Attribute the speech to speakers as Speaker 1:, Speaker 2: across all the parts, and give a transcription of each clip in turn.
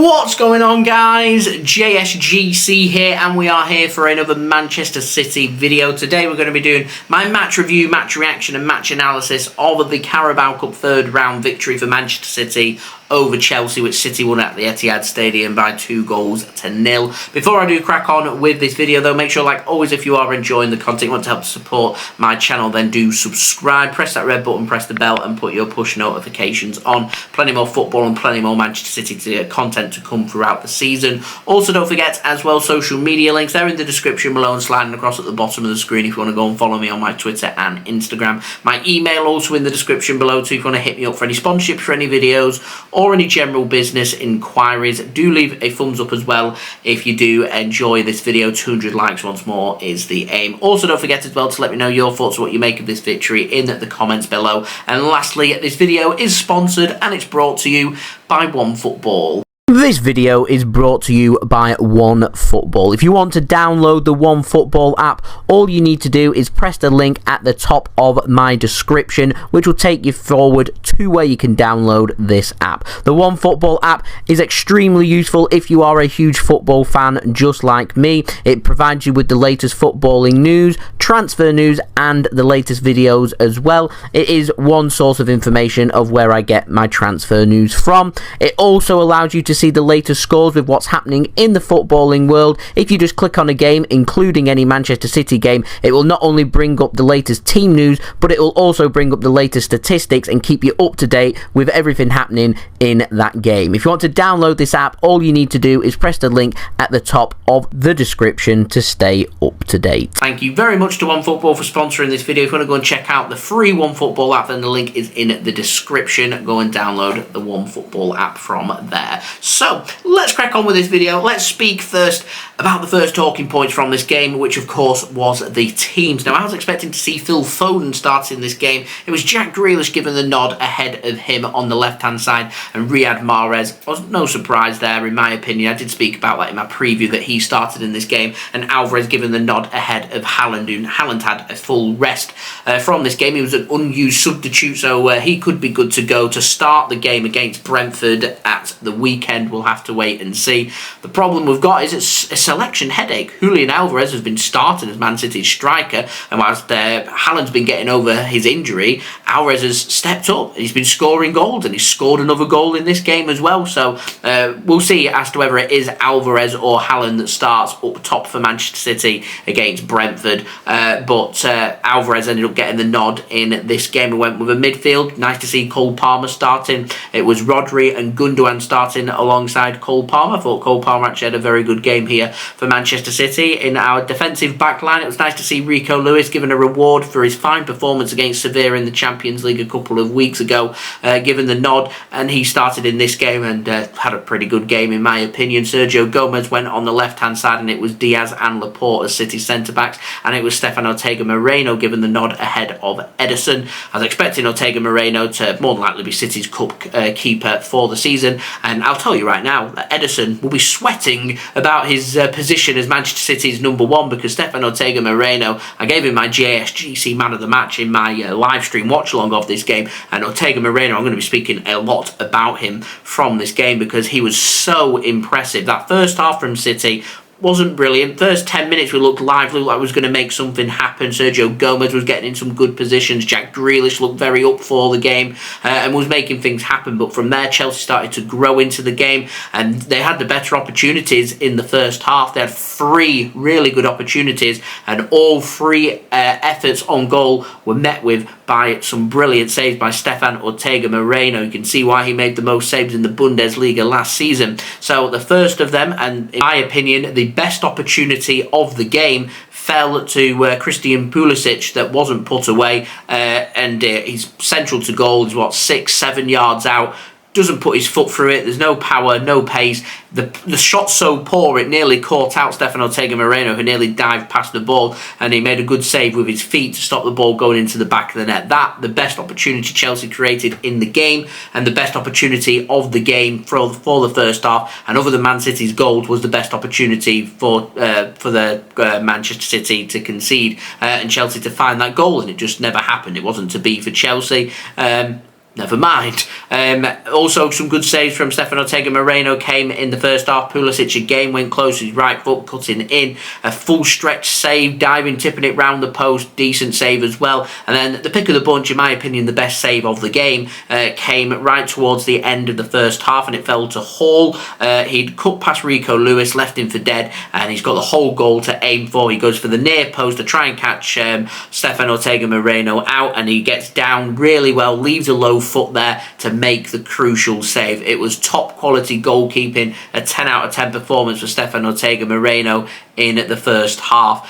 Speaker 1: What's going on, guys? JSGC here, and we are here for another Manchester City video. Today we're going to be doing my match review, match reaction and match analysis of the Carabao Cup third round victory for Manchester City over Chelsea, which City won at the Etihad Stadium by 2-0. Before I do crack on with this video though, make sure, like always, if you are enjoying the content, you want to help support my channel, then do subscribe, press that red button, press the bell and put your push notifications on. Plenty more football and plenty more Manchester City content to come throughout the season. Also, don't forget as well, social media links, they're in the description below and sliding across at the bottom of the screen if you want to go and follow me on my Twitter and Instagram. My email also in the description below too if you want to hit me up for any sponsorships for any videos or any general business inquiries. Do leave a thumbs up as well if you do enjoy this video. 200 likes once more is the aim. Also, don't forget as well to let me know your thoughts on what you make of this victory in the comments below. And lastly, this video is sponsored and it's brought to you by OneFootball. This video is brought to you by OneFootball. If you want to download the OneFootball app, all you need to do is press the link at the top of my description, which will take you forward to where you can download this app. The OneFootball app is extremely useful if you are a huge football fan just like me. It provides you with the latest footballing news, transfer news and the latest videos as well. It is one source of information of where I get my transfer news from. It also allows you to see the latest scores with what's happening in the footballing world. If you just click on a game, including any Manchester City game, it will not only bring up the latest team news, but it will also bring up the latest statistics and keep you up to date with everything happening in that game. If you want to download this app, all you need to do is press the link at the top of the description to stay up to date. Thank you very much to OneFootball for sponsoring this video. If you want to go and check out the free OneFootball app, then the link is in the description. Go and download the OneFootball app from there. So, let's crack on with this video. Let's speak first about the first talking points from this game, which of course was the teams. Now, I was expecting to see Phil Foden start in this game. It was Jack Grealish given the nod ahead of him on the left-hand side, and Riyad Mahrez. Was no surprise there, in my opinion. I did speak about that in my preview, that he started in this game, and Alvarez given the nod ahead of Haaland, and Haaland had a full rest from this game. He was an unused substitute, so he could be good to go to start the game against Brentford at the weekend. We'll have to wait and see. The problem we've got is it's a selection headache. Julian Alvarez has been starting as Man City's striker, and whilst Haaland's been getting over his injury, Alvarez has stepped up. He's been scoring goals, and he's scored another goal in this game as well. So we'll see as to whether it is Alvarez or Haaland that starts up top for Manchester City against Brentford. But Alvarez ended up getting the nod in this game. We went with a midfield. Nice to see Cole Palmer starting. It was Rodri and Gundogan starting alongside Cole Palmer. I thought Cole Palmer actually had a very good game here for Manchester City. In our defensive backline, it was nice to see Rico Lewis given a reward for his fine performance against Sevilla in the Champions League a couple of weeks ago, given the nod, and he started in this game and had a pretty good game in my opinion. Sergio Gomez went on the left hand side, and it was Dias and Laporte as City centre backs, and it was Stefan Ortega Moreno given the nod ahead of Ederson. I was expecting Ortega Moreno to more than likely be City's cup keeper for the season, and I'll tell you right now that Ederson will be sweating about his position as Manchester City's #1, because Stefan Ortega Moreno, I gave him my JSGC man of the match in my live stream watch along of this game, and Ortega Moreno, I'm going to be speaking a lot about him from this game because he was so impressive. That first half from City wasn't brilliant. First 10 minutes we looked lively, looked like we was going to make something happen. Sergio Gomez was getting in some good positions. Jack Grealish looked very up for the game and was making things happen. But from there, Chelsea started to grow into the game, and they had the better opportunities in the first half. They had 3 really good opportunities, and all 3 efforts on goal were met with by some brilliant saves by Stefan Ortega Moreno. You can see why he made the most saves in the Bundesliga last season. So the first of them, and in my opinion the best opportunity of the game, fell to Christian Pulisic that wasn't put away, and he's central to goal. He's what, 6-7 yards out. Doesn't put his foot through it. There's no power, no pace. The shot's so poor it nearly caught out Stefan Ortega Moreno, who nearly dived past the ball, and he made a good save with his feet to stop the ball going into the back of the net. The best opportunity Chelsea created in the game, and the best opportunity of the game for the first half. And other than Man City's goals, was the best opportunity for the Manchester City to concede and Chelsea to find that goal, and it just never happened. It wasn't to be for Chelsea. never mind. Also, some good saves from Stefan Ortega Moreno came in the first half. Pulisic again went close with his right foot, cutting in. A full stretch save, diving, tipping it round the post. Decent save as well. And then the pick of the bunch, in my opinion, the best save of the game, came right towards the end of the first half, and it fell to Hall. He'd cut past Rico Lewis, left him for dead, and he's got the whole goal to aim for. He goes for the near post to try and catch Stefan Ortega Moreno out, and he gets down really well, leaves a low foot there to make the crucial save. It was top quality goalkeeping, a 10 out of 10 performance for Stefan Ortega Moreno in the first half.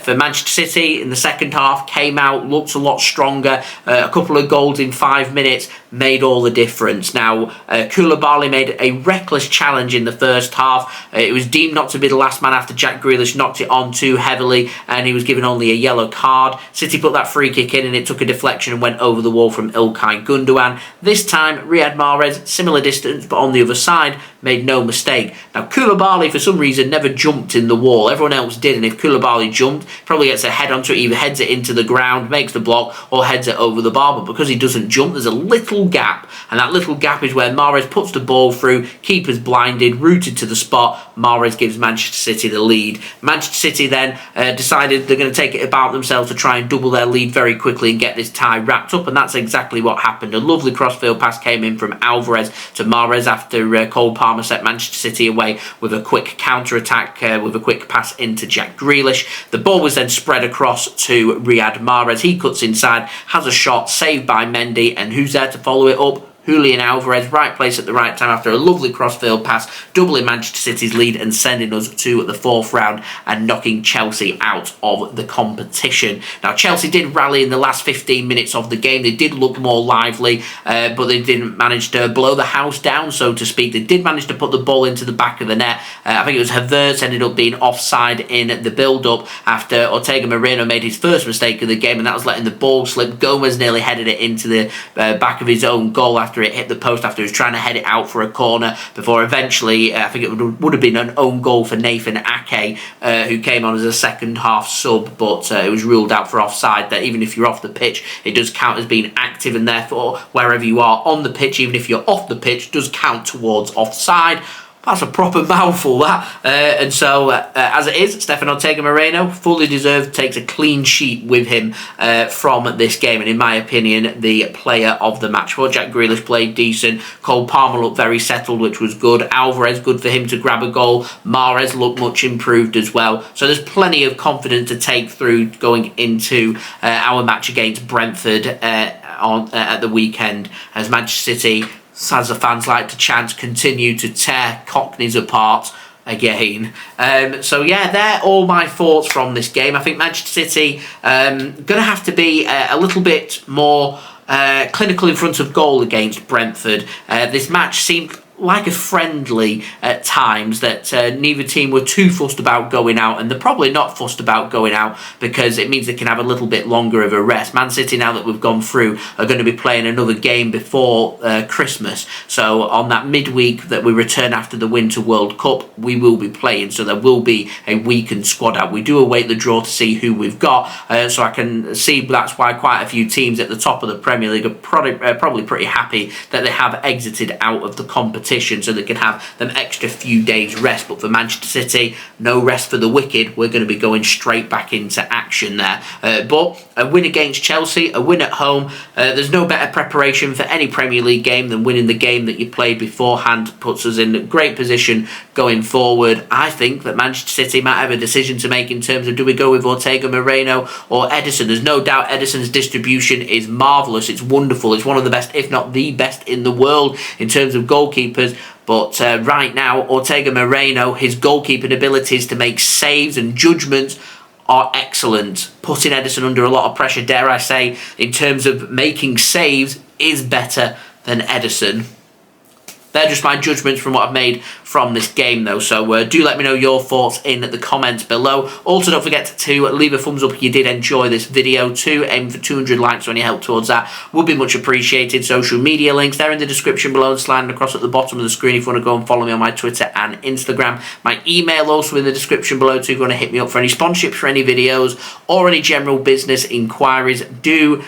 Speaker 1: For Manchester City in the second half, came out, looked a lot stronger. A couple of goals in 5 minutes made all the difference. Now, Koulibaly made a reckless challenge in the first half. It was deemed not to be the last man after Jack Grealish knocked it on too heavily, and he was given only a yellow card. City put that free kick in, and it took a deflection and went over the wall from Ilkay Gundogan. This time, Riyad Mahrez, similar distance, but on the other side, made no mistake. Now, Koulibaly, for some reason, never jumped in the wall. Everyone else did, and if Koulibaly jumped, probably gets a head onto it, either heads it into the ground, makes the block, or heads it over the bar. But because he doesn't jump, there's a little gap, and that little gap is where Mahrez puts the ball through, keeper's blinded, rooted to the spot. Mahrez gives Manchester City the lead. Manchester City then decided they're going to take it about themselves to try and double their lead very quickly and get this tie wrapped up, and that's exactly what happened. A lovely crossfield pass came in from Alvarez to Mahrez after Cole Palmer set Manchester City away with a quick counter-attack with a quick pass into Jack Grealish. The ball was then spread across to Riyad Mahrez. He cuts inside, has a shot, saved by Mendy, and who's there to follow it up? Julian Alvarez, right place at the right time after a lovely crossfield pass, doubling Manchester City's lead and sending us to the fourth round and knocking Chelsea out of the competition. Now, Chelsea did rally in the last 15 minutes of the game. They did look more lively, but they didn't manage to blow the house down, so to speak. They did manage to put the ball into the back of the net. I think it was Havertz ended up being offside in the build-up after Ortega Moreno made his first mistake of the game, and that was letting the ball slip. Gomez nearly headed it into the back of his own goal after it hit the post, after he was trying to head it out for a corner, before eventually I think it would have been an own goal for Nathan Ake, who came on as a second half sub, but it was ruled out for offside. That even if you're off the pitch, it does count as being active, and therefore wherever you are on the pitch, even if you're off the pitch, does count towards offside. That's a proper mouthful, that. And so, as it is, Stefan Ortega Moreno, fully deserved, takes a clean sheet with him from this game. And in my opinion, the player of the match. Well, Jack Grealish played decent. Cole Palmer looked very settled, which was good. Alvarez, good for him to grab a goal. Mahrez looked much improved as well. So there's plenty of confidence to take through going into our match against Brentford at the weekend, as Manchester City, as the fans like to chant, continue to tear Cockneys apart again. So yeah, they're all my thoughts from this game. I think Manchester City going to have to be a little bit more clinical in front of goal against Brentford. This match seemed like a friendly at times, that neither team were too fussed about going out, and they're probably not fussed about going out because it means they can have a little bit longer of a rest. Man City, now that we've gone through, are going to be playing another game before Christmas, so on that midweek that we return after the Winter World Cup, we will be playing, so there will be a weakened squad out. We do await the draw to see who we've got, so I can see that's why quite a few teams at the top of the Premier League are probably pretty happy that they have exited out of the competition, so they can have them extra few days rest. But for Manchester City, no rest for the wicked. We're going to be going straight back into action there. But a win against Chelsea, a win at home, there's no better preparation for any Premier League game than winning the game that you played beforehand. Puts us in a great position going forward. I think that Manchester City might have a decision to make in terms of, do we go with Ortega Moreno or Ederson? There's no doubt Ederson's distribution is marvellous. It's wonderful. It's one of the best, if not the best in the world in terms of goalkeepers. But right now, Ortega Moreno, his goalkeeping abilities to make saves and judgments are excellent. Putting Ederson under a lot of pressure, dare I say, in terms of making saves, is better than Ederson. They're just my judgments from what I've made from this game though. So do let me know your thoughts in the comments below. Also, don't forget to leave a thumbs up if you did enjoy this video too. Aim for 200 likes, or any help towards that would be much appreciated. Social media links, they're in the description below and sliding across at the bottom of the screen if you want to go and follow me on my Twitter and Instagram. My email also in the description below too if you want to hit me up for any sponsorships for any videos or any general business inquiries. Do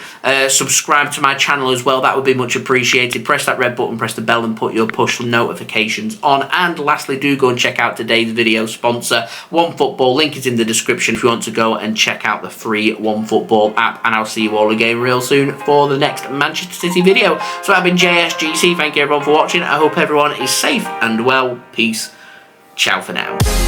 Speaker 1: subscribe to my channel as well, that would be much appreciated. Press that red button, press the bell and put your push notifications on. And lastly, do go and check out today's video sponsor, OneFootball. Link is in the description if you want to go and check out the free OneFootball app. And I'll see you all again real soon for the next Manchester City video. So I've been JSGC, thank you everyone for watching. I hope everyone is safe and well. Peace. Ciao for now.